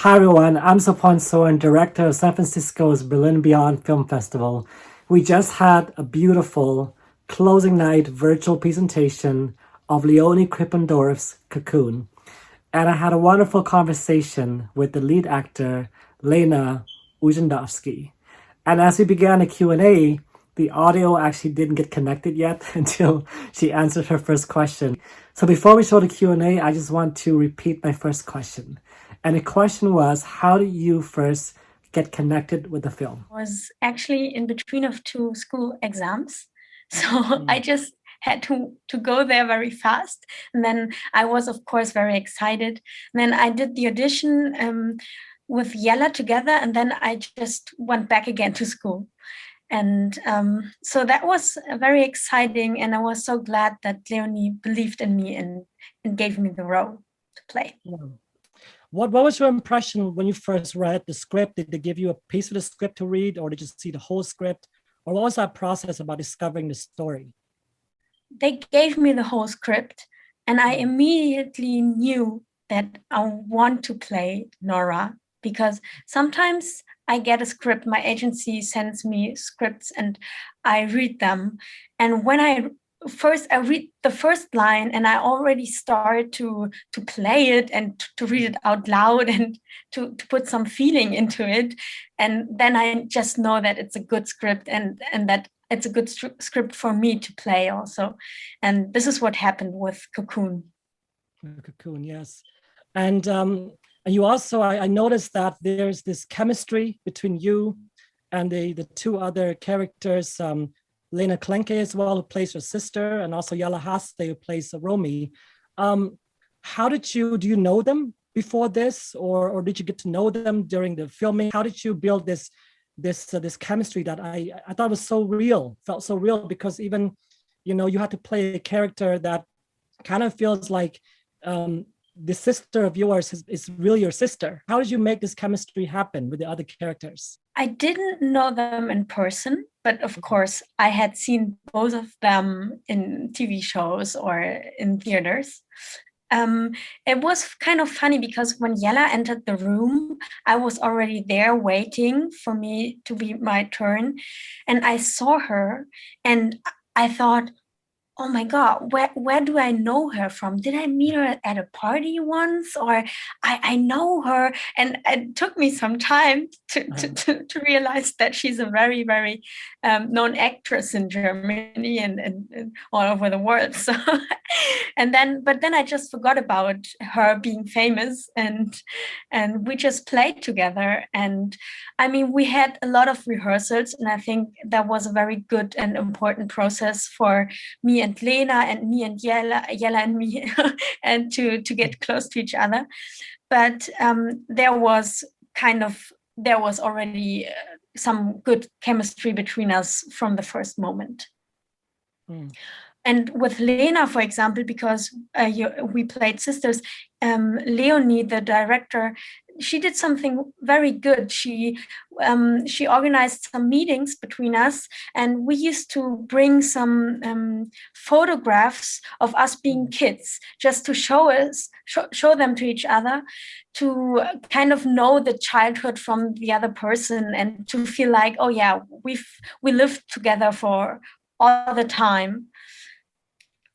Hi everyone, I'm Sophoan Sorn, director of San Francisco's Berlin Beyond Film Festival. We just had a beautiful closing night virtual presentation of Leonie Krippendorf's Cocoon. And I had a wonderful conversation with the lead actor, Lena Urzendowsky. And as we began the Q&A, the audio actually didn't get connected yet until she answered her first question. So before we show the Q&A, I just want to repeat my first question. And the question was, how did you first get connected with the film? Was actually in between of two school exams. So I just had to go there very fast. And then I was, of course, very excited. And then I did the audition with Yella together. And then I just went back again to school. And so that was very exciting. And I was so glad that Leonie believed in me and gave me the role to play. Yeah. What was your impression when you first read the script? Did they give you a piece of the script to read, or did you see the whole script? Or what was that process about discovering the story? They gave me the whole script, and I immediately knew that I want to play Nora, because sometimes I get a script, my agency sends me scripts and I read them. And when I read the first line and I already start to play it and to read it out loud and to put some feeling into it. And then I just know that it's a good script and that it's a good script for me to play also. And this is what happened with Cocoon. Cocoon, yes. And you also, I noticed that there's this chemistry between you and the two other characters, Lena Klenke as well, who plays her sister, and also Yella Haste, who plays Romy. How do you know them before this, or did you get to know them during the filming? How did you build this chemistry that I thought was so real, felt so real, because even, you had to play a character that kind of feels like the sister of yours is really your sister. How did you make this chemistry happen with the other characters? I didn't know them in person, but of course I had seen both of them in TV shows or in theaters. It was kind of funny because when Yella entered the room, I was already there waiting for me to be my turn. And I saw her and I thought, oh my God, where do I know her from? Did I meet her at a party once? Or I know her. And it took me some time to realize that she's a very, very known actress in Germany and all over the world. So, but then I just forgot about her being famous and we just played together. And I mean, we had a lot of rehearsals, and I think that was a very good and important process for me and Lena and me and Yella and me, and to get close to each other. But there was already some good chemistry between us from the first moment. Mm. And with Lena, for example, because we played sisters, Leonie, the director, she did something very good. She organized some meetings between us, and we used to bring some photographs of us being kids, just to show them to each other, to kind of know the childhood from the other person, and to feel like, oh yeah, we lived together for all the time.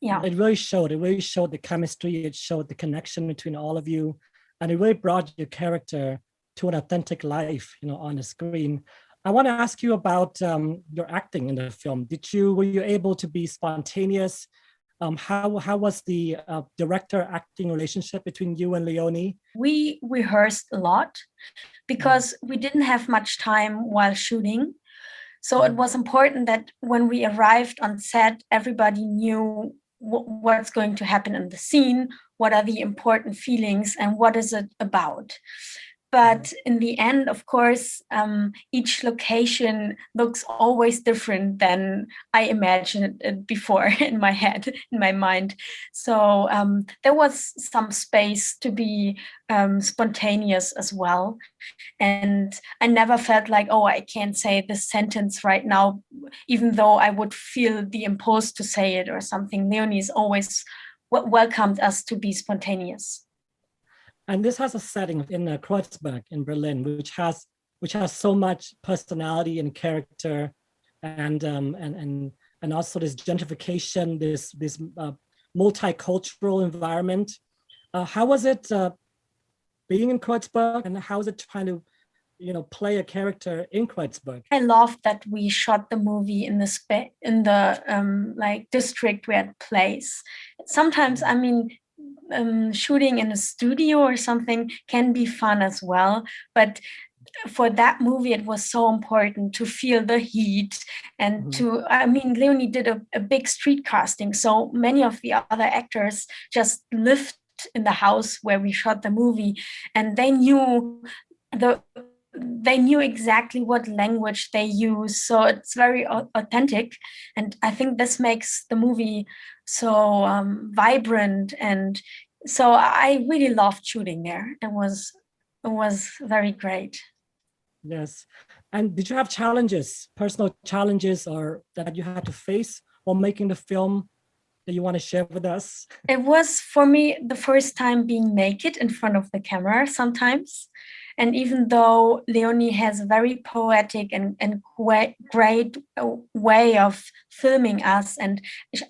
Yeah, it really showed the chemistry, it showed the connection between all of you, and it really brought your character to an authentic life, on the screen. I want to ask you about your acting in the film. Were you able to be spontaneous? How was the director acting relationship between you and Leonie? We rehearsed a lot because we didn't have much time while shooting. So it was important that when we arrived on set, everybody knew what's going to happen in the scene, what are the important feelings, and what is it about. But in the end, of course, each location looks always different than I imagined it before in my head, in my mind. So there was some space to be spontaneous as well. And I never felt like, oh, I can't say this sentence right now, even though I would feel the impulse to say it or something. Leonie's always welcomed us to be spontaneous. And this has a setting in Kreuzberg in Berlin, which has so much personality and character, and also this gentrification, this multicultural environment. How was it being in Kreuzberg, and how is it trying to, play a character in Kreuzberg? I love that we shot the movie in the like district where it plays. Sometimes, I mean, shooting in a studio or something can be fun as well, but for that movie it was so important to feel the heat and Leonie did a big street casting, so many of the other actors just lived in the house where we shot the movie, and they knew exactly what language they use, so it's very authentic, and I think this makes the movie so vibrant, and so I really loved shooting there. It was very great. Yes. And did you have challenges, personal challenges, or that you had to face while making the film that you want to share with us? It was for me the first time being naked in front of the camera sometimes. And even though Leonie has a very poetic and great way of filming us, and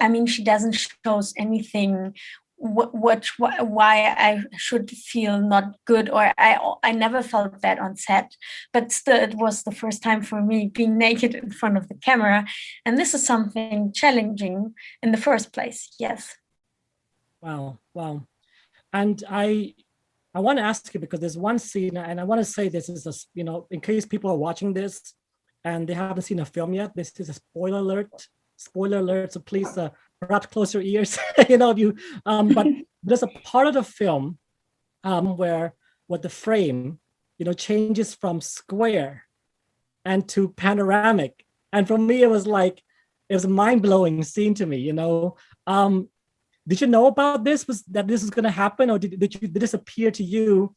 I mean, she doesn't show anything why I should feel not good, or I never felt that on set, but still it was the first time for me being naked in front of the camera, and this is something challenging in the first place. Yes. Wow. And I want to ask you, because there's one scene, and I want to say this is in case people are watching this and they haven't seen a film yet, this is a spoiler alert, so please perhaps close your ears, but there's a part of the film where the frame, changes from square and to panoramic. And for me, it was a mind-blowing scene to me, Did you know about this? That this was going to happen, or did this appear to you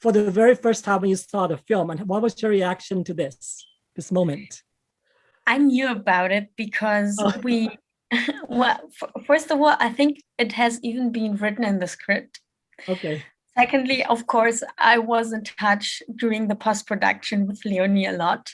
for the very first time when you saw the film? And what was your reaction to this moment? I knew about it because well, first of all, I think it has even been written in the script. Okay. Secondly, of course, I was in touch during the post-production with Leonie a lot.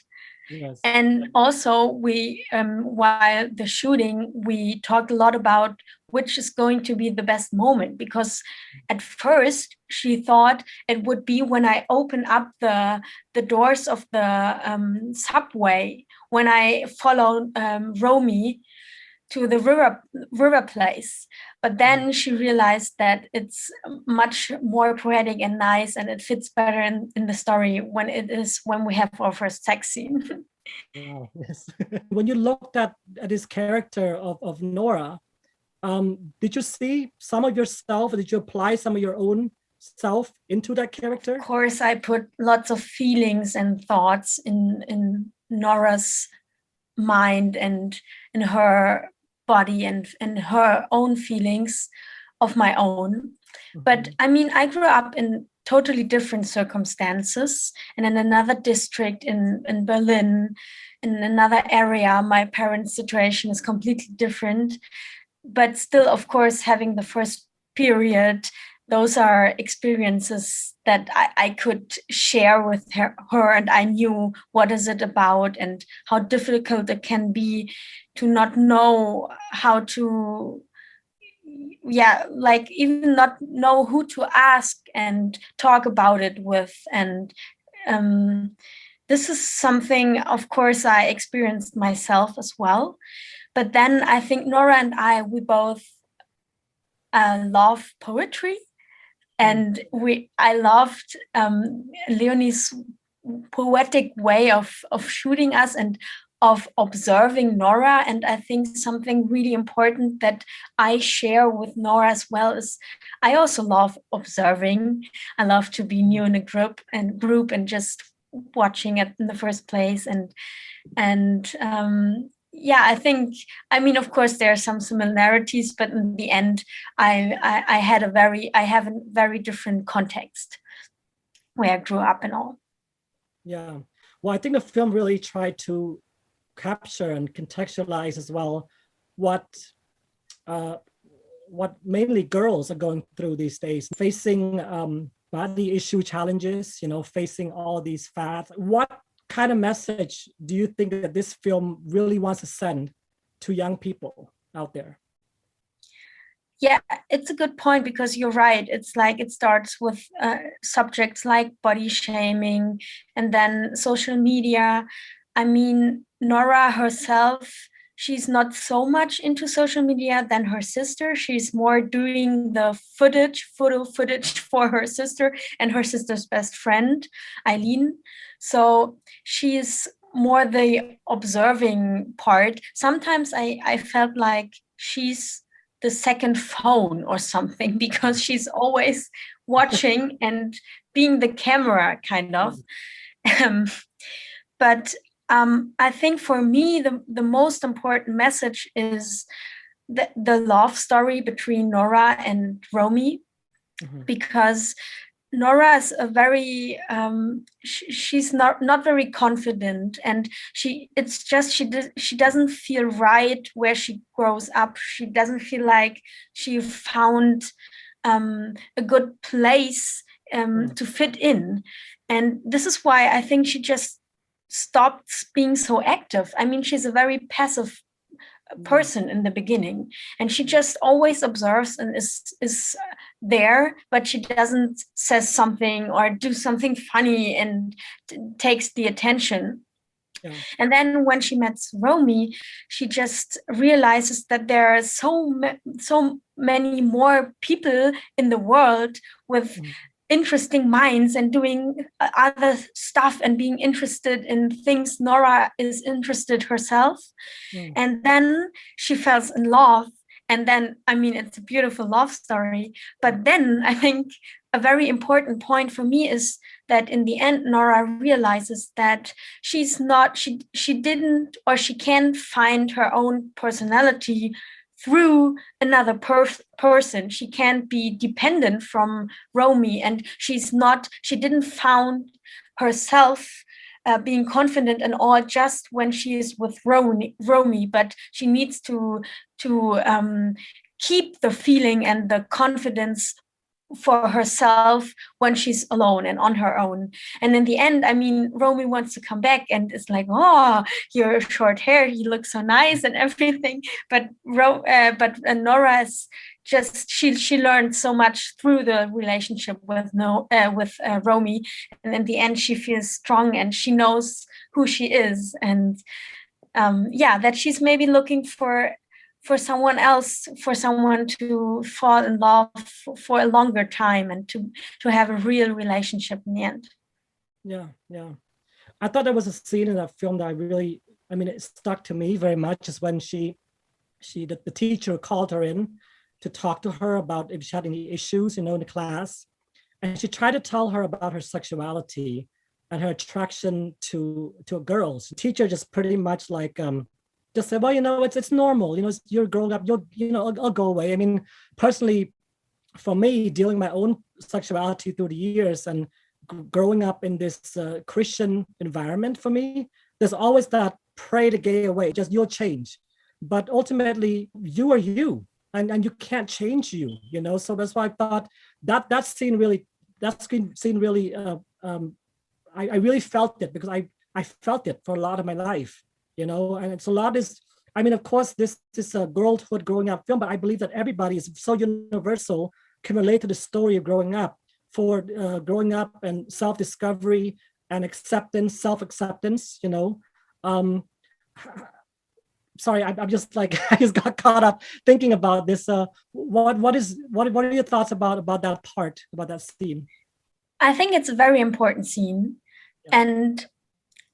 Yes. And also we, while the shooting, we talked a lot about which is going to be the best moment, because at first she thought it would be when I open up the doors of the subway, when I follow Romy to the river place. But then she realized that it's much more poetic and nice, and it fits better in the story when we have our first sex scene. Wow, yes. When you looked at this character of Nora, did you see some of yourself, or did you apply some of your own self into that character? Of course, I put lots of feelings and thoughts in Nora's mind and in her body and her own feelings of my own. But I mean, I grew up in totally different circumstances, and in another district in Berlin, in another area. My parents' situation is completely different, but still, of course, having the first period, those are experiences that I could share with her, and I knew what is it about and how difficult it can be to not know how to, like even not know who to ask and talk about it with. And this is something, of course, I experienced myself as well. But then I think Nora and we both love poetry. And I loved Leonie's poetic way of shooting us and of observing Nora. And I think something really important that I share with Nora as well is I also love observing. I love to be new in a group and just watching it in the first place. I think, I mean, of course, there are some similarities, but in the end, I have a very different context where I grew up and all. Yeah. Well, I think the film really tried to capture and contextualize as well what mainly girls are going through these days, facing body issue challenges, facing all these fads. What kind of message do you think that this film really wants to send to young people out there? Yeah, it's a good point, because you're right. It's like it starts with subjects like body shaming and then social media. I mean, Nora herself, she's not so much into social media than her sister. She's more doing the photo footage for her sister and her sister's best friend, Eileen. So she's more the observing part. Sometimes I felt like she's the second phone or something, because she's always watching and being the camera, kind of. Um, but I think for me, the most important message is the love story between Nora and Romy, because Nora is a very she's not very confident, and she doesn't feel right where she grows up. She doesn't feel like she found a good place to fit in, and this is why I think she just stopped being so active. I mean, she's a very passive person in the beginning, and she just always observes and is there, but she doesn't say something or do something funny and takes the attention. Yeah. And then when she meets Romy, she just realizes that there are so many more people in the world with interesting minds and doing other stuff and being interested in things Nora is interested herself. And then she falls in love. And then, I mean, it's a beautiful love story. But then I think a very important point for me is that in the end, Nora realizes that she's not, she didn't, or she can't find her own personality through another person. She can't be dependent from Romy, and she didn't found herself being confident and all just when she is with Romy, but she needs to keep the feeling and the confidence for herself when she's alone and on her own. And in the end, I mean, Romy wants to come back and it's like, oh, your short hair, you look so nice and everything. But Nora is just, she learned so much through the relationship with Romy, and in the end she feels strong and she knows who she is, and that she's maybe looking for someone else, for someone to fall in love for a longer time and to have a real relationship in the end. Yeah. I thought there was a scene in that film that it stuck to me very much, is when the teacher called her in to talk to her about if she had any issues, in the class. And she tried to tell her about her sexuality and her attraction to girls. The teacher just pretty much just said, well, it's normal, you're growing up, I'll go away. I mean, personally, for me, dealing my own sexuality through the years and growing up in this Christian environment, for me, there's always that pray the gay away, just you'll change. But ultimately, you are you, and you can't change you, So that's why I thought that scene really, I really felt it, because I felt it for a lot of my life. And it's a lot is, of course, this is a girlhood growing up film, but I believe that everybody is so universal, can relate to the story of growing up, growing up and self-discovery and acceptance, self-acceptance, Sorry, I'm just I just got caught up thinking about this. What are your thoughts about that part, about that scene? I think it's a very important scene. Yeah. And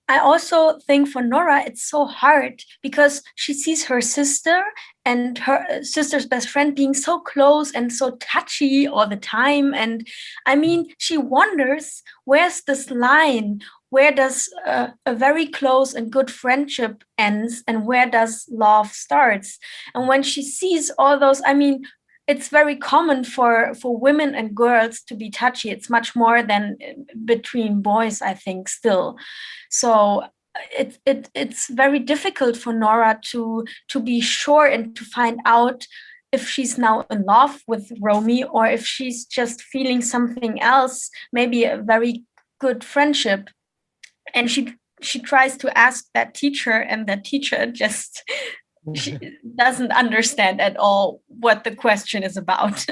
I also think for Nora, it's so hard because she sees her sister and her sister's best friend being so close and so touchy all the time. And I mean, she wonders, where's this line? Where does a very close and good friendship ends, and where does love starts? And when she sees all those, I mean, it's very common for women and girls to be touchy. It's much more than between boys, I think, still. So it's very difficult for Nora to be sure and to find out if she's now in love with Romy, or if she's just feeling something else, maybe a very good friendship. And she tries to ask that teacher, and that teacher just she doesn't understand at all what the question is about.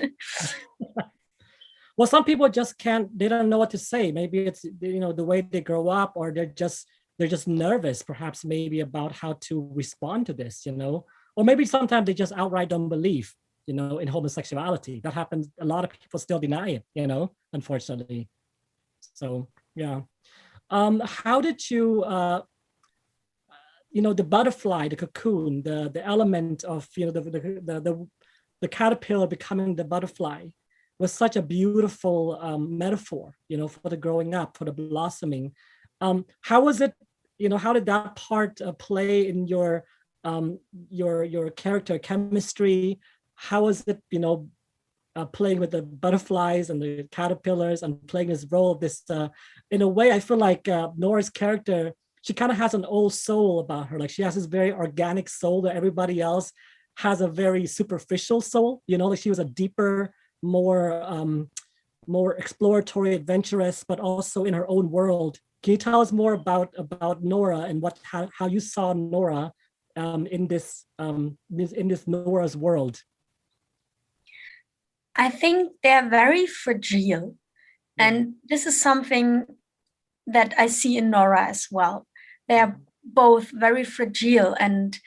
Well, some people just can't, they don't know what to say. Maybe it's, you know, the way they grow up, or they're just nervous, perhaps maybe about how to respond to this, you know, or maybe sometimes they just outright don't believe, you know, in homosexuality. That happens. A lot of people still deny it, you know, unfortunately. So, yeah. How did you, you know, the butterfly, the cocoon, the element of, you know, the caterpillar becoming the butterfly was such a beautiful metaphor, you know, for the growing up, for the blossoming. How was it, you know, how did that part play in your character chemistry? How was it, you know, playing with the butterflies and the caterpillars and playing this role of this, in a way, I feel like Nora's character, she kind of has an old soul about her. Like she has this very organic soul that everybody else has a very superficial soul, you know, like she was a deeper, more exploratory, adventurous, but also in her own world. Can you tell us more about Nora and how you saw Nora in this Nora's world? I think they're very fragile. And this is something that I see in Nora as well. They're both very fragile, and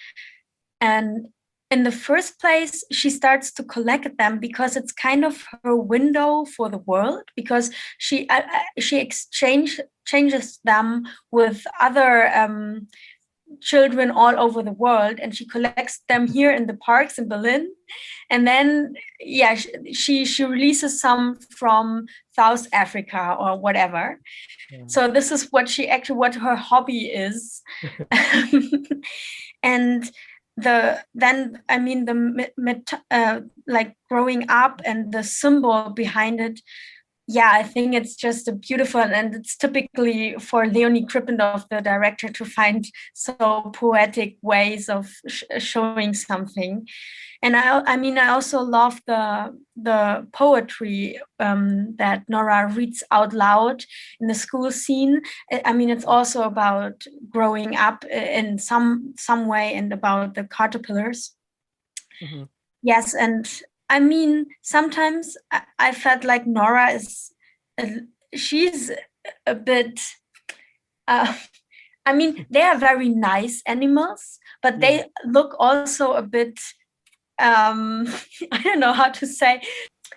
in the first place, she starts to collect them because it's kind of her window for the world, because she exchanges them with other children all over the world, and she collects them here in the parks in Berlin. And then she releases some from South Africa or whatever. So this is what her hobby is. And like growing up and the symbol behind it, I think it's just a beautiful, and it's typically for Leonie Krippendorf, the director, to find so poetic ways of showing something. And I also love the poetry that Nora reads out loud in the school scene. I mean, it's also about growing up in some way, and about the caterpillars. Mm-hmm. Yes, and I mean, sometimes I felt like Nora she's a bit. I mean, they are very nice animals, but they look also a bit. I don't know how to say.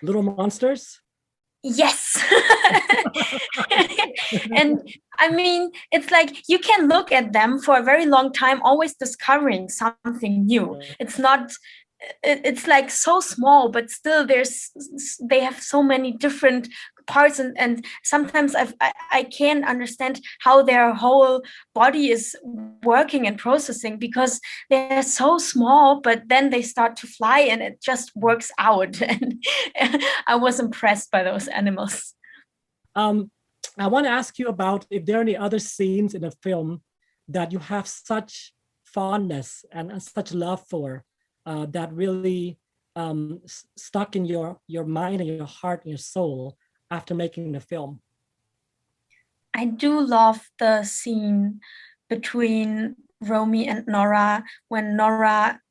Little monsters? Yes. And I mean, it's like you can look at them for a very long time, always discovering something new. It's not, it's like so small, but still they have so many different parts, and sometimes I can't understand how their whole body is working and processing, because they're so small, but then they start to fly and it just works out. And I was impressed by those animals. I want to ask you about if there are any other scenes in the film that you have such fondness and such love for, that really stuck in your mind and your heart and your soul after making the film. I do love the scene between Romy and Nora, when Nora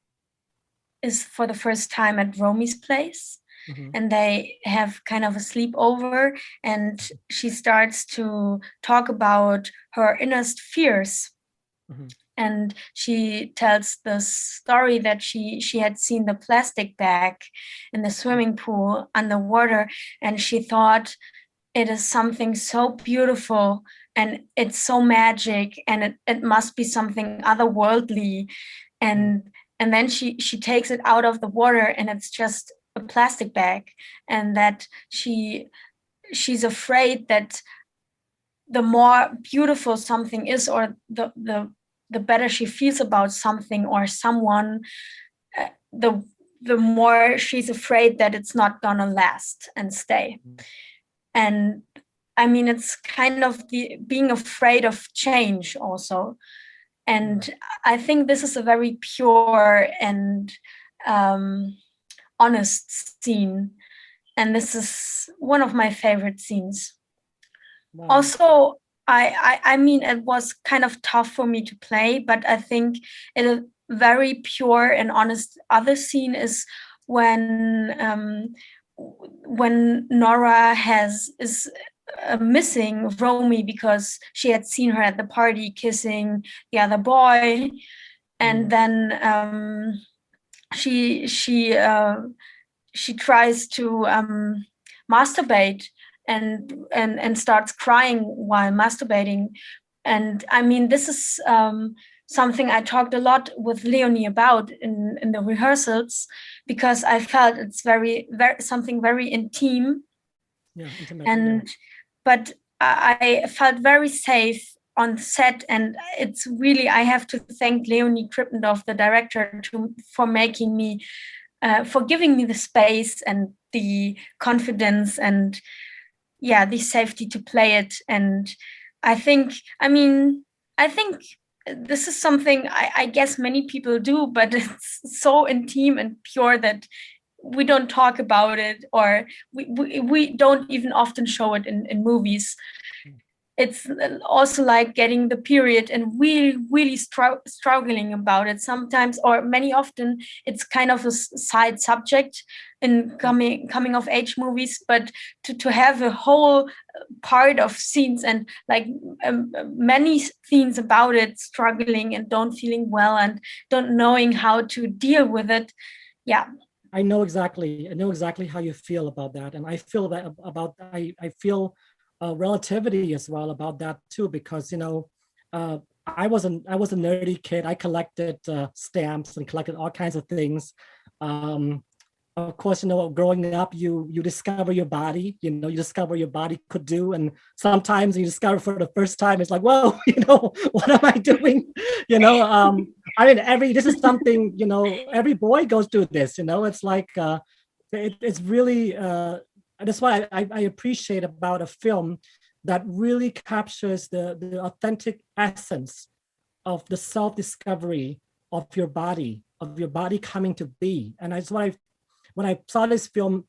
is for the first time at Romy's place. Mm-hmm. And they have kind of a sleepover, and she starts to talk about her innerst fears. Mm-hmm. And she tells the story that she had seen the plastic bag in the swimming pool underwater, and she thought it is something so beautiful and it's so magic, and it must be something otherworldly. And then she takes it out of the water, and it's just a plastic bag, and that she's afraid that the more beautiful something is, or the better she feels about something or someone, the more she's afraid that it's not gonna last and stay. And I mean, it's kind of being afraid of change also. And I think this is a very pure and honest scene. And this is one of my favorite scenes. Wow. Also, I mean, it was kind of tough for me to play, but I think a very pure and honest other scene is when Nora is missing Romy because she had seen her at the party kissing the other boy, and then she tries to masturbate and starts crying while masturbating. And I mean, this is something I talked a lot with Leonie about in the rehearsals, because I felt it's very something very intimate. Yeah, intimate. And but I felt very safe on set, and it's really, I have to thank Leonie Krippendorf, the director, for making me for giving me the space and the confidence and the safety to play it. And I think this is something I guess many people do, but it's so intimate and pure that we don't talk about it, or we don't even often show it in movies. It's also like getting the period and really struggling about it sometimes, or many often it's kind of a side subject in coming of age movies, but to have a whole part of scenes and like many scenes about it, struggling and don't feeling well and don't knowing how to deal with it. Yeah, I know exactly how you feel about that, and I feel that about I feel relativity as well about that too, because I was a nerdy kid. I collected stamps and collected all kinds of things. Of course, growing up, you discover your body. You discover your body could do, and sometimes you discover for the first time, it's like, whoa, what am I doing? I mean, this is something, every boy goes through this. It's like it's really. That's why I appreciate about a film that really captures the authentic essence of the self-discovery of your body coming to be. And that's why when I saw this film,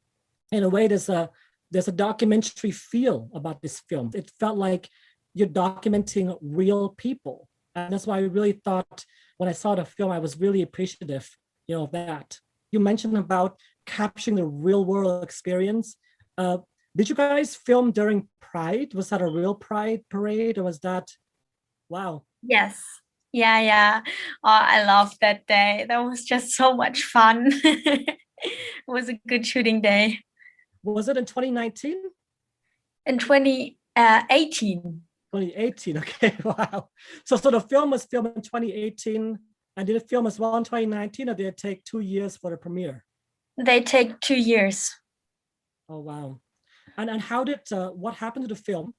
in a way, there's a documentary feel about this film. It felt like you're documenting real people. And that's why I really thought when I saw the film, I was really appreciative, of that. You mentioned about capturing the real world experience. Did you guys film during Pride? Was that a real Pride parade, or was that, wow? Yes. Yeah. Oh, I loved that day. That was just so much fun. It was a good shooting day. Was it in 2019? In 2018. 2018, okay, wow. So the film was filmed in 2018, and did it film as well in 2019, or did it take 2 years for the premiere? They take 2 years. Oh, wow. And how did, what happened to the film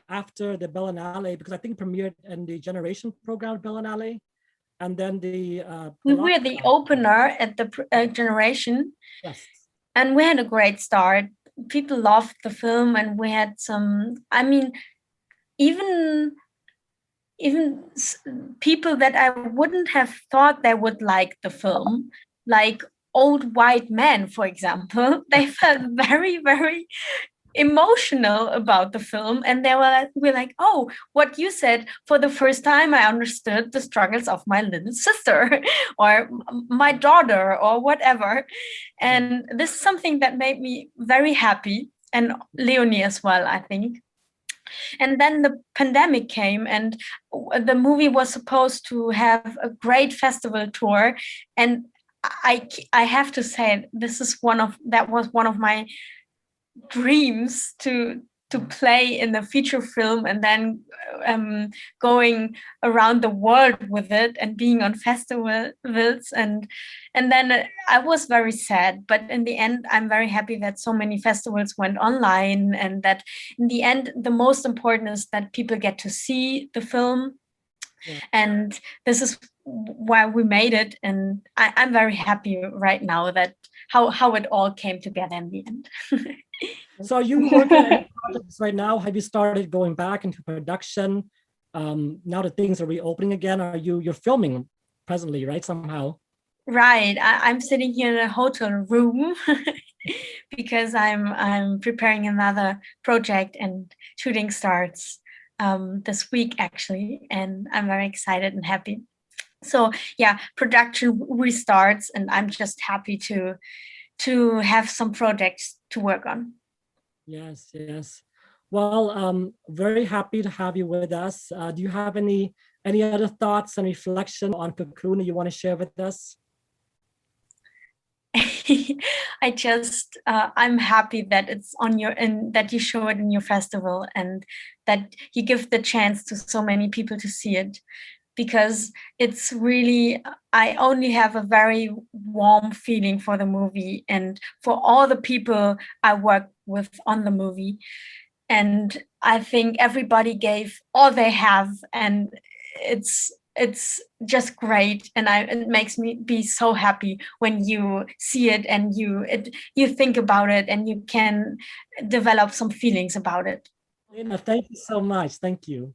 after the Berlinale? Because I think it premiered in the Generation program, Berlinale, and then the... we were the opener at the Generation. Yes. And we had a great start. People loved the film, and we had some, I mean, even people that I wouldn't have thought they would like the film, like old white men, for example, they felt very, very emotional about the film, and they were like, oh, what you said, for the first time I understood the struggles of my little sister or my daughter or whatever. And this is something that made me very happy, and Leonie as well, I think. And then the pandemic came, and the movie was supposed to have a great festival tour, and I have to say, that was one of my dreams to play in the feature film, and then going around the world with it and being on festivals, and then I was very sad, but in the end I'm very happy that so many festivals went online, and that in the end the most important is that people get to see the film. Yeah. And this is why we made it, and I'm very happy right now that how it all came together in the end. So are you working on projects right now? Have you started going back into production now that things are reopening again? You're filming presently, right? Somehow. Right. I'm sitting here in a hotel room because I'm preparing another project and shooting starts this week actually, and I'm very excited and happy. So yeah, production restarts, and I'm just happy to have some projects to work on. Yes, yes. Well, very happy to have you with us. Do you have any other thoughts and reflection on Cocoon you want to share with us? I just I'm happy that it's on your and that you show it in your festival and that you give the chance to so many people to see it, because it's really, I only have a very warm feeling for the movie and for all the people I worked with on the movie. And I think everybody gave all they have, and it's just great, and it makes me be so happy when you see it and you think about it and you can develop some feelings about it. Lena, thank you so much. Thank you.